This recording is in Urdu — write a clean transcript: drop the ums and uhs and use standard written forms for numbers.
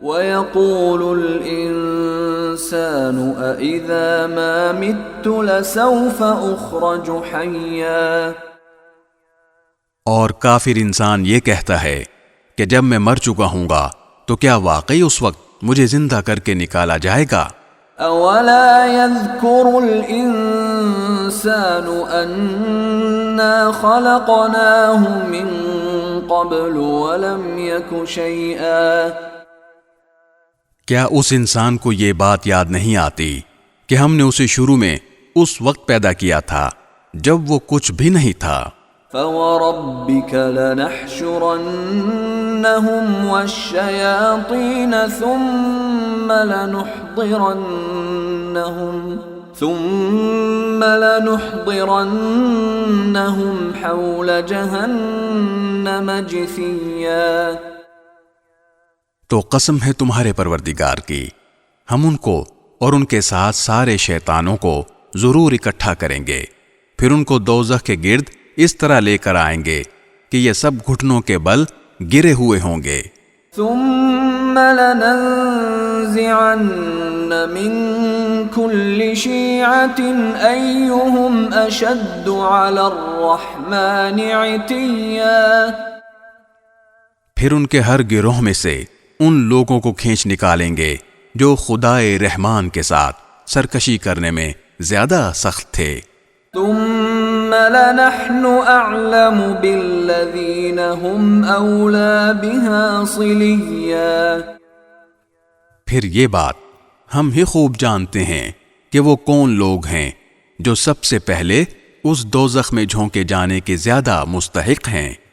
وَيَقُولُ الْإِنسَانُ أَإِذَا مَا مِتُّ لَسَوْفَ أُخْرَجُ حَيًّا۔ اور کافر انسان یہ کہتا ہے کہ جب میں مر چکا ہوں گا تو کیا واقعی اس وقت مجھے زندہ کر کے نکالا جائے گا؟ أَوَلَا يَذْكُرُ الْإِنسَانُ أَنَّا خَلَقْنَاهُ مِن قَبْلُ وَلَمْ يَكُ شَيْئًا۔ کیا اس انسان کو یہ بات یاد نہیں آتی کہ ہم نے اسے شروع میں اس وقت پیدا کیا تھا جب وہ کچھ بھی نہیں تھا؟ فَوَرَبِّكَ لَنَحْشُرَنَّهُمْ وَالشَّيَاطِينَ ثُمَّ لَنُحْضِرَنَّهُمْ حَوْلَ جَهَنَّمَ جِثِيًّا۔ تو قسم ہے تمہارے پروردگار کی، ہم ان کو اور ان کے ساتھ سارے شیطانوں کو ضرور اکٹھا کریں گے، پھر ان کو دوزخ کے گرد اس طرح لے کر آئیں گے کہ یہ سب گھٹنوں کے بل گرے ہوئے ہوں گے۔ ثم لننزعن من كل شيعة أيهم أشد على الرحمن عتيا۔ پھر ان کے ہر گروہ میں سے ان لوگوں کو کھینچ نکالیں گے جو خدائے رحمان کے ساتھ سرکشی کرنے میں زیادہ سخت تھے۔ ثم لنحن أعلم بالذين هم أولى بها صليا۔ پھر یہ بات ہم ہی خوب جانتے ہیں کہ وہ کون لوگ ہیں جو سب سے پہلے اس دوزخ میں جھونکے جانے کے زیادہ مستحق ہیں۔